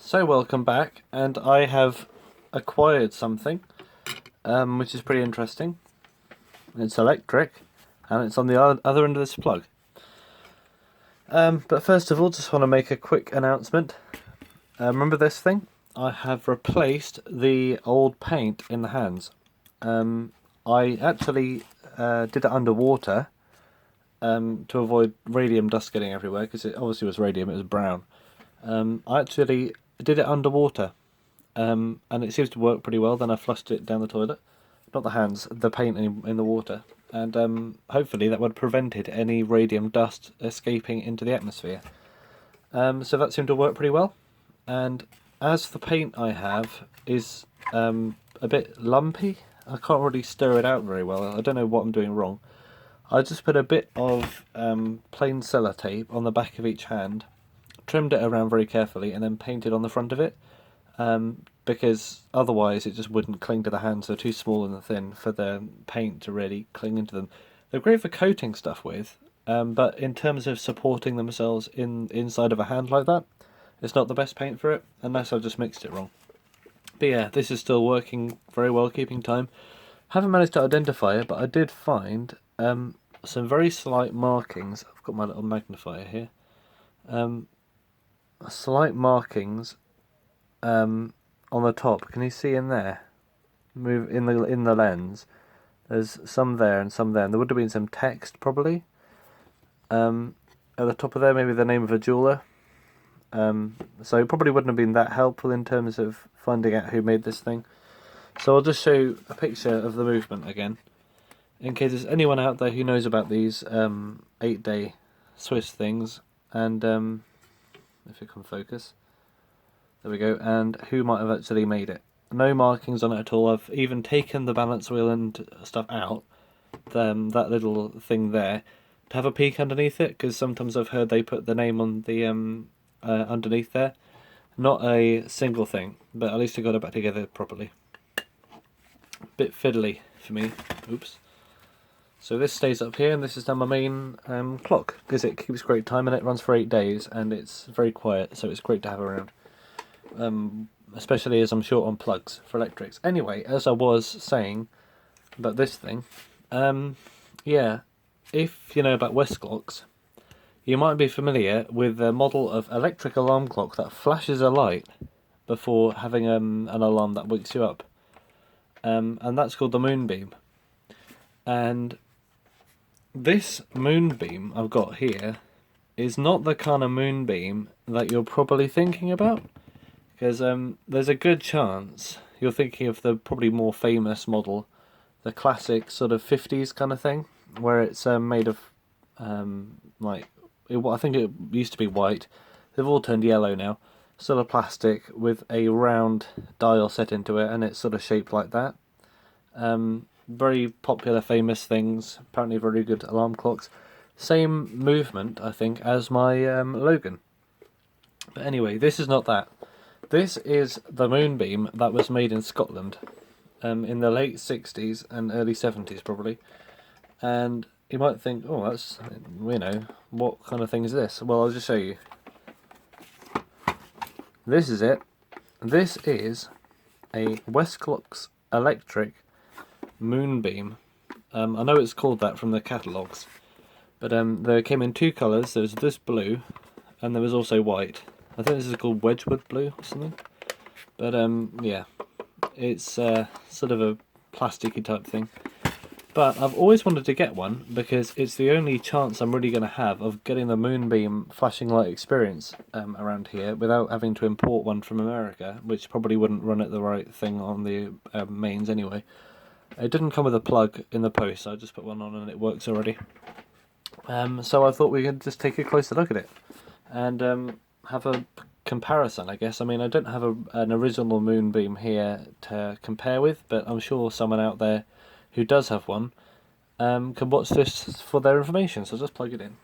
So welcome back, and I have acquired something, which is pretty interesting. It's electric, and it's on the other end of this plug. But first of all, just want to make a quick announcement. Remember this thing? I have replaced the old paint in the hands. I actually did it underwater to avoid radium dust getting everywhere, because it obviously was radium, it was brown. I actually did it underwater, and it seems to work pretty well. Then I flushed it down the toilet, not the hands, the paint in the water, and hopefully that would have prevented any radium dust escaping into the atmosphere. So that seemed to work pretty well. And as the paint I have is a bit lumpy, I can't really stir it out very well. I don't know what I'm doing wrong. I just put a bit of plain sellotape on the back of each hand, trimmed it around very carefully, and then painted on the front of it, because otherwise it just wouldn't cling to the hands. They're too small and thin for the paint to really cling into them. They're great for coating stuff with, but in terms of supporting themselves inside of a hand like that, it's not the best paint for it, unless I've just mixed it wrong. But yeah, this is still working very well, keeping time. Haven't managed to identify it, but I did find some very slight markings. I've got my little magnifier here. Slight markings on the top. Can you see in there? Move in the lens. There's some there and some there. And there would have been some text probably. At the top of there, maybe the name of a jeweler. So it probably wouldn't have been that helpful in terms of finding out who made this thing. So I'll just show you a picture of the movement again, in case there's anyone out there who knows about these 8-day Swiss things, and if it can focus, there we go, and who might have actually made it. No markings on it at all. I've even taken the balance wheel and stuff out, that little thing there, to have a peek underneath it, because sometimes I've heard they put the name on the underneath there. Not a single thing, but at least I got it back together properly. Bit fiddly for me. Oops. So this stays up here, and this is now my main clock, because it keeps great time and it runs for 8 days, and it's very quiet, so it's great to have around. Especially as I'm short on plugs for electrics. Anyway, as I was saying about this thing, yeah, if you know about Westclox, you might be familiar with the model of electric alarm clock that flashes a light before having an alarm that wakes you up. And that's called the Moonbeam. And this Moonbeam I've got here is not the kind of Moonbeam that you're probably thinking about, because there's a good chance you're thinking of the probably more famous model, the classic sort of 50s kind of thing, where it's made of I think it used to be white. They've all turned yellow now. Sort of plastic with a round dial set into it, and it's sort of shaped like that. Very popular, famous things. Apparently very good alarm clocks. Same movement, I think, as my Logan. But anyway, this is not that. This is the Moonbeam that was made in Scotland in the late 60s and early 70s probably. And you might think, oh, that's, what kind of thing is this? Well, I'll just show you. This is it. This is a Westclox electric Moonbeam. I know it's called that from the catalogues, but they came in 2 colours. There was this blue, and there was also white. I think this is called Wedgwood blue or something. But yeah, it's sort of a plasticky type thing. But I've always wanted to get one, because it's the only chance I'm really going to have of getting the Moonbeam flashing light experience around here without having to import one from America, which probably wouldn't run it the right thing on the mains anyway. It didn't come with a plug in the post, so I just put one on and it works already. So I thought we could just take a closer look at it and have a comparison, I guess. I mean, I don't have an original Moonbeam here to compare with, but I'm sure someone out there who does have one can watch this for their information, so just plug it in.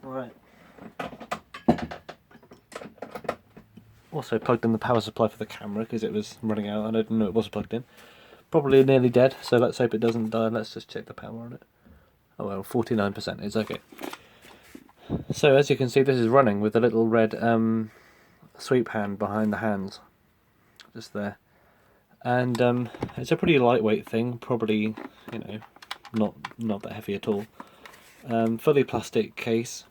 Right. Also plugged in the power supply for the camera because it was running out and I didn't know it was plugged in. probably nearly dead, so let's hope it doesn't die. Let's just check the power on it. Oh well, 49%, it's okay. So as you can see, this is running with a little red sweep hand behind the hands, just there. And it's a pretty lightweight thing, probably, you know, not that heavy at all. Fully plastic case.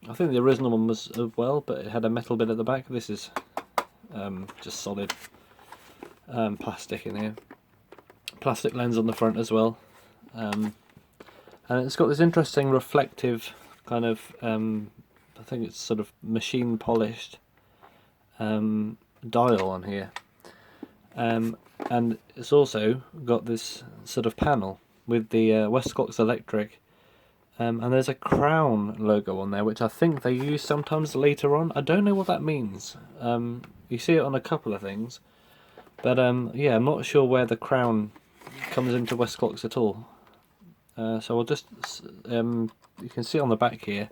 I think the original one was as well, but it had a metal bit at the back. This is just solid plastic in here. Plastic lens on the front as well. And it's got this interesting reflective kind of, I think it's sort of machine polished dial on here. And it's also got this sort of panel with the Westclox electric, and there's a crown logo on there, which I think they use sometimes later on. I don't know what that means. You see it on a couple of things, but yeah, I'm not sure where the crown comes into Westclox at all. So I'll just, you can see on the back here,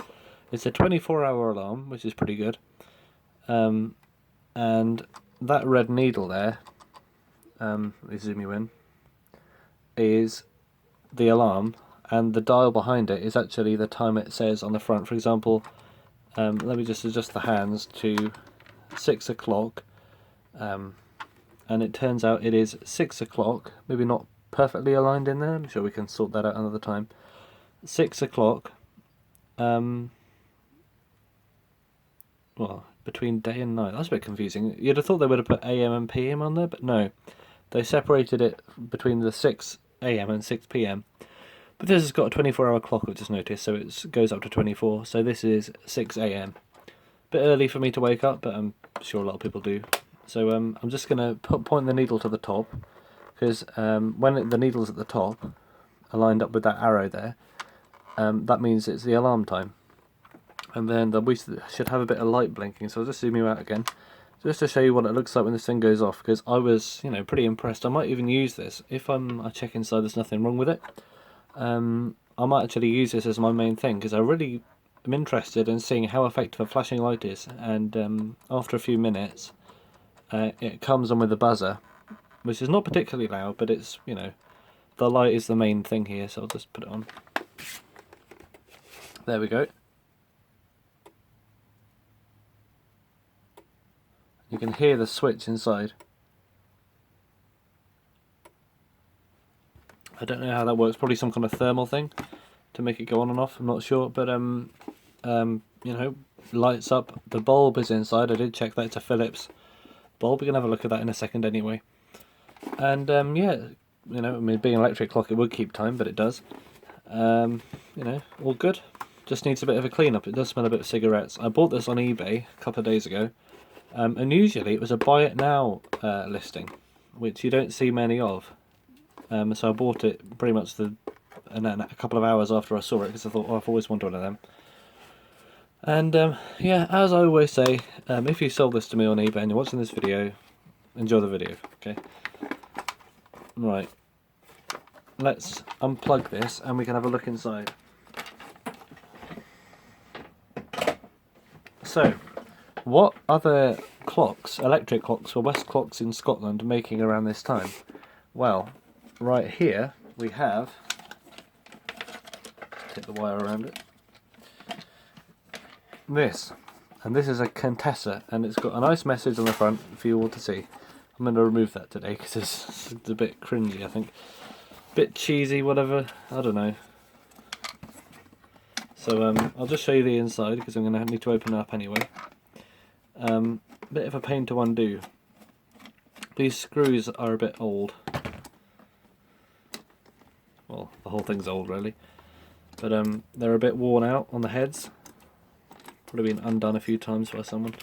it's a 24-hour alarm, which is pretty good. And that red needle there, let me zoom you in, is the alarm, and the dial behind it is actually the time it says on the front. For example, let me just adjust the hands to 6 o'clock, and it turns out it is 6 o'clock, maybe not perfectly aligned in there, I'm sure we can sort that out another time. 6 o'clock, well, between day and night. That's a bit confusing. You'd have thought they would have put AM and PM on there, but no. They separated it between the 6 AM and 6 PM. But this has got a 24-hour clock, I just noticed, so it goes up to 24. So this is 6 AM. Bit early for me to wake up, but I'm sure a lot of people do. So I'm just going to point the needle to the top, because when the needle's at the top, aligned up with that arrow there, that means it's the alarm time. And then we should have a bit of light blinking, so I'll just zoom you out again, just to show you what it looks like when this thing goes off, because I was, you know, pretty impressed. I might even use this. If I check inside there's nothing wrong with it, I might actually use this as my main thing, because I really am interested in seeing how effective a flashing light is. And after a few minutes, it comes on with a buzzer, which is not particularly loud, but it's, you know, the light is the main thing here, so I'll just put it on. There we go. You can hear the switch inside. I don't know how that works, probably some kind of thermal thing to make it go on and off, I'm not sure, but you know, lights up. The bulb is inside, I did check that, it's a Philips bulb. We can have a look at that in a second anyway. And yeah, you know, I mean, being an electric clock, it would keep time, but it does. You know, all good. Just needs a bit of a clean up. It does smell a bit of cigarettes. I bought this on eBay a couple of days ago, and usually it was a buy it now listing, which you don't see many of. So I bought it pretty much a couple of hours after I saw it, because I thought, oh, I've always wanted one of them. And yeah, as I always say, if you sold this to me on eBay and you're watching this video, enjoy the video, okay? Right, let's unplug this and we can have a look inside. So, what other clocks, electric clocks, were Westclox in Scotland making around this time? Well, right here we have, take the wire around it, this, and this is a Contessa, and it's got a nice message on the front for you all to see. I'm going to remove that today because it's a bit cringy, I think. Bit cheesy, whatever, I don't know. So I'll just show you the inside, because I'm going to need to open it up anyway. Bit of a pain to undo. These screws are a bit old. Well, the whole thing's old really. But they're a bit worn out on the heads. Probably been undone a few times by someone.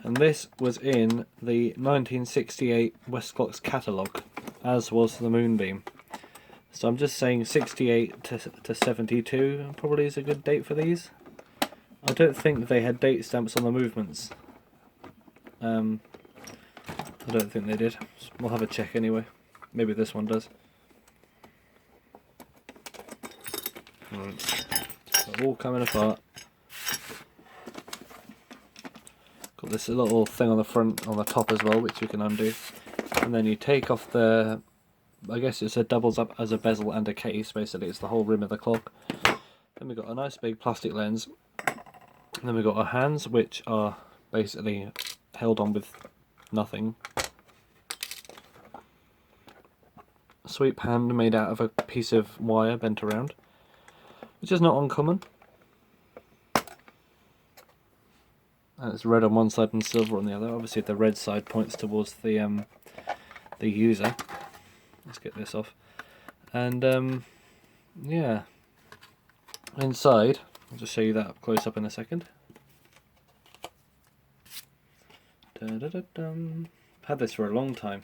And this was in the 1968 Westclox catalogue, as was the Moonbeam. So I'm just saying 68 to 72 probably is a good date for these. I don't think they had date stamps on the movements. I don't think they did. We'll have a check anyway. Maybe this one does. Right. They're all coming apart. Got this little thing on the front, on the top as well, which you can undo. And then you take off the, I guess it doubles up as a bezel and a case, basically it's the whole rim of the clock. Then we've got a nice big plastic lens. And then we've got our hands, which are basically held on with nothing. A sweep hand made out of a piece of wire bent around, which is not uncommon. And it's red on one side and silver on the other. Obviously the red side points towards the user. Let's get this off. And yeah, inside, I'll just show you that up close up in a second. I've had this for a long time.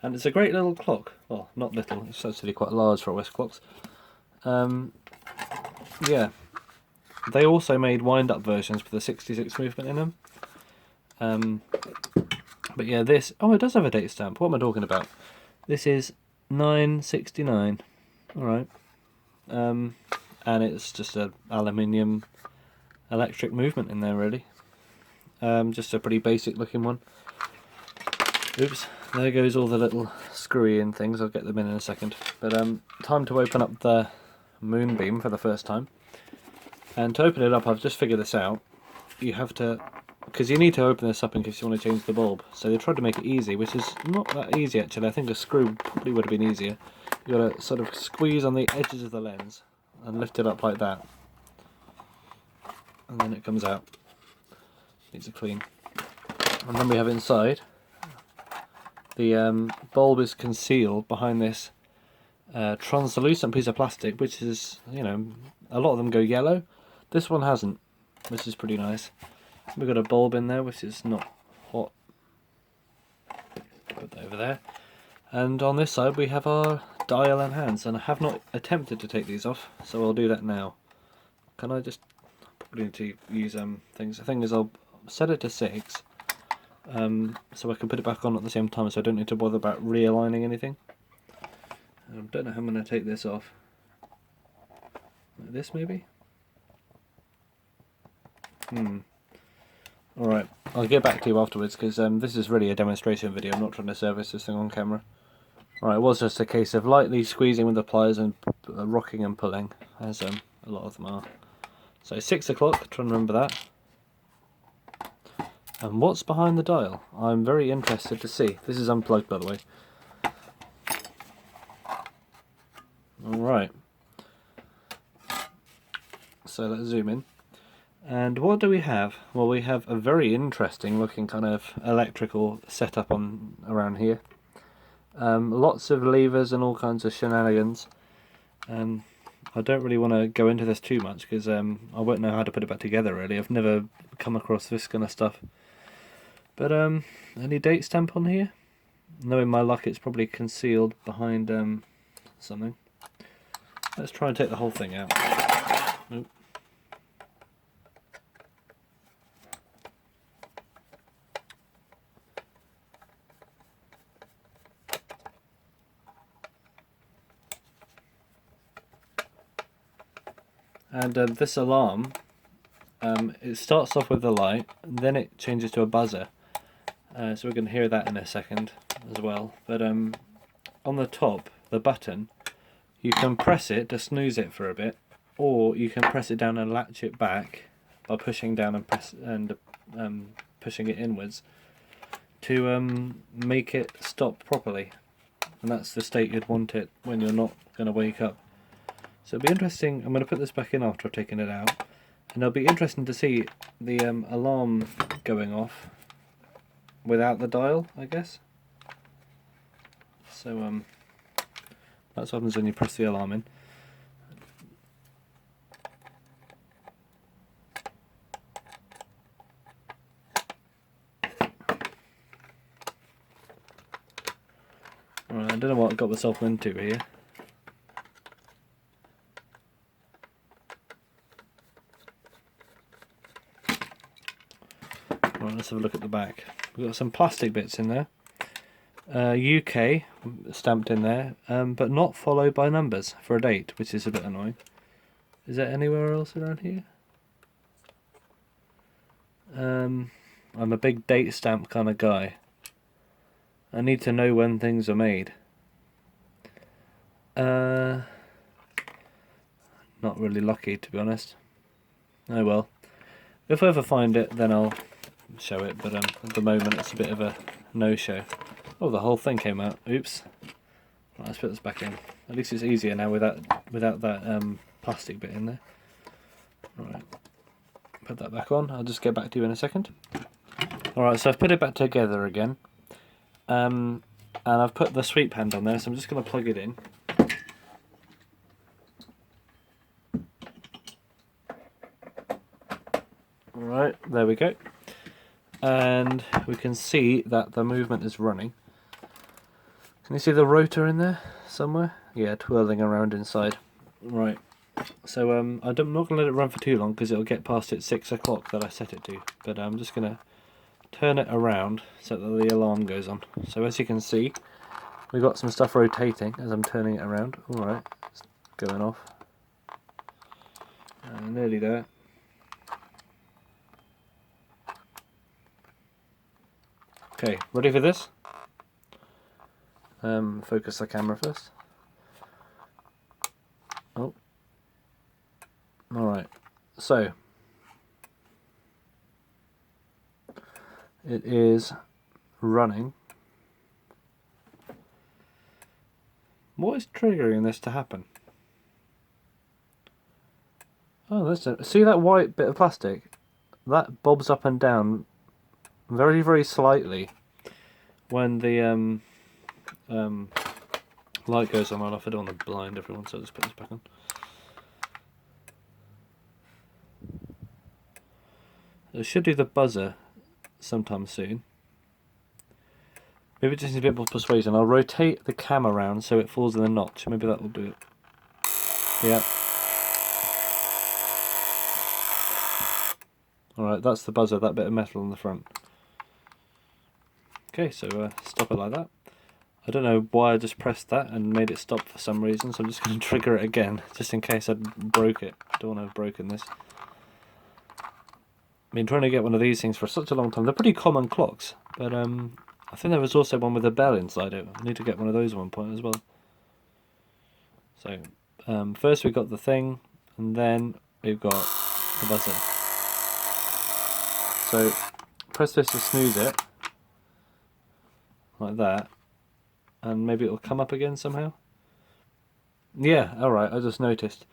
And it's a great little clock. Well, not little, it's actually quite large for a Westclox. Yeah. They also made wind-up versions with the 66 movement in them. But yeah, this... Oh, it does have a date stamp. What am I talking about? This is 969. Alright. And it's just an aluminium electric movement in there, really. Just a pretty basic looking one. Oops, there goes all the little screwy in things. I'll get them in a second. But time to open up the Moonbeam for the first time. And to open it up, I've just figured this out. You have to, because you need to open this up in case you want to change the bulb. So they tried to make it easy, which is not that easy actually. I think a screw probably would have been easier. You got to sort of squeeze on the edges of the lens and lift it up like that, and then it comes out. Needs a clean. And then we have inside. The bulb is concealed behind this translucent piece of plastic, which is, you know, a lot of them go yellow. This one hasn't, which is pretty nice. We've got a bulb in there, which is not hot. Put that over there. And on this side we have our dial and hands, and I have not attempted to take these off, so I'll do that now. Can I just... probably need to use things. The thing is, I'll set it to 6. So I can put it back on at the same time, so I don't need to bother about realigning anything. I don't know how I'm going to take this off. Like this, maybe? Alright, I'll get back to you afterwards, because this is really a demonstration video. I'm not trying to service this thing on camera. Alright, it was just a case of lightly squeezing with the pliers and rocking and pulling, as a lot of them are. So 6 o'clock, try and remember that. And what's behind the dial? I'm very interested to see. This is unplugged, by the way. Alright. So let's zoom in. And what do we have? Well, we have a very interesting looking kind of electrical setup on around here. Lots of levers and all kinds of shenanigans. I don't really want to go into this too much because I won't know how to put it back together really. I've never come across this kind of stuff. But any date stamp on here? Knowing my luck, it's probably concealed behind something. Let's try and take the whole thing out. Nope. And this alarm, it starts off with the light, and then it changes to a buzzer. So we're going to hear that in a second as well. But on the top, the button, you can press it to snooze it for a bit, or you can press it down and latch it back by pushing down and pushing it inwards to make it stop properly. And that's the state you'd want it when you're not going to wake up. So it'll be interesting. I'm going to put this back in after I've taken it out, and it'll be interesting to see the alarm going off without the dial, I guess. So that's what happens when you press the alarm in. Right, I don't know what I got myself into here. Right, let's have a look at the back. We've got some plastic bits in there. UK stamped in there, but not followed by numbers for a date, which is a bit annoying. Is there anywhere else around here? I'm a big date stamp kind of guy. I need to know when things are made. Not really lucky, to be honest. Oh well. If I ever find it, then I'll show it, but at the moment it's a bit of a no-show. Oh, the whole thing came out. Oops. Right, let's put this back in. At least it's easier now without that plastic bit in there. Alright. Put that back on. I'll just get back to you in a second. Alright, so I've put it back together again. And I've put the sweep hand on there, so I'm just going to plug it in. Alright, there we go. And we can see that the movement is running. Can you see the rotor in there somewhere? Yeah, twirling around inside. Right, so I'm not going to let it run for too long because it'll get past its 6 o'clock that I set it to. But I'm just going to turn it around so that the alarm goes on. So as you can see, we've got some stuff rotating as I'm turning it around. Alright, it's going off. Nearly there. Okay, ready for this? Focus the camera first. Oh. Alright, so it is running. What is triggering this to happen? Oh, listen, see that white bit of plastic? That bobs up and down very, very slightly when the light goes on and off. I don't want to blind everyone, so I'll just put this back on. I should do the buzzer sometime soon. Maybe it just needs a bit more persuasion. I'll rotate the cam around so it falls in the notch. Maybe that will do it. Yeah. Alright, that's the buzzer, that bit of metal on the front. Okay, so stop it like that. I don't know why I just pressed that and made it stop for some reason, so I'm just going to trigger it again, just in case I broke it. Don't want to have broken this. I've been trying to get one of these things for such a long time. They're pretty common clocks, but I think there was also one with a bell inside it. I need to get one of those at one point as well. So, first we've got the thing, and then we've got the buzzer. So, press this to snooze it, like that, and maybe it'll come up again somehow. Yeah, alright, I just noticed.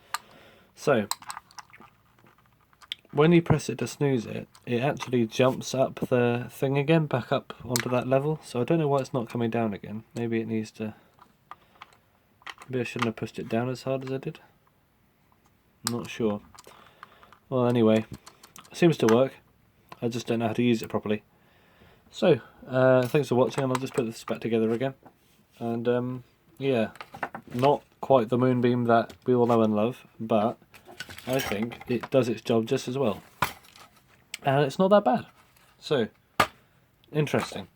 So, when you press it to snooze it, it actually jumps up the thing again, back up onto that level. So I don't know why it's not coming down again. Maybe it needs to... Maybe I shouldn't have pushed it down as hard as I did. I'm not sure. Well, anyway, it seems to work. I just don't know how to use it properly. So, thanks for watching, and I'll just put this back together again. And, yeah, not quite the Moonbeam that we all know and love, but I think it does its job just as well. And it's not that bad. So, interesting.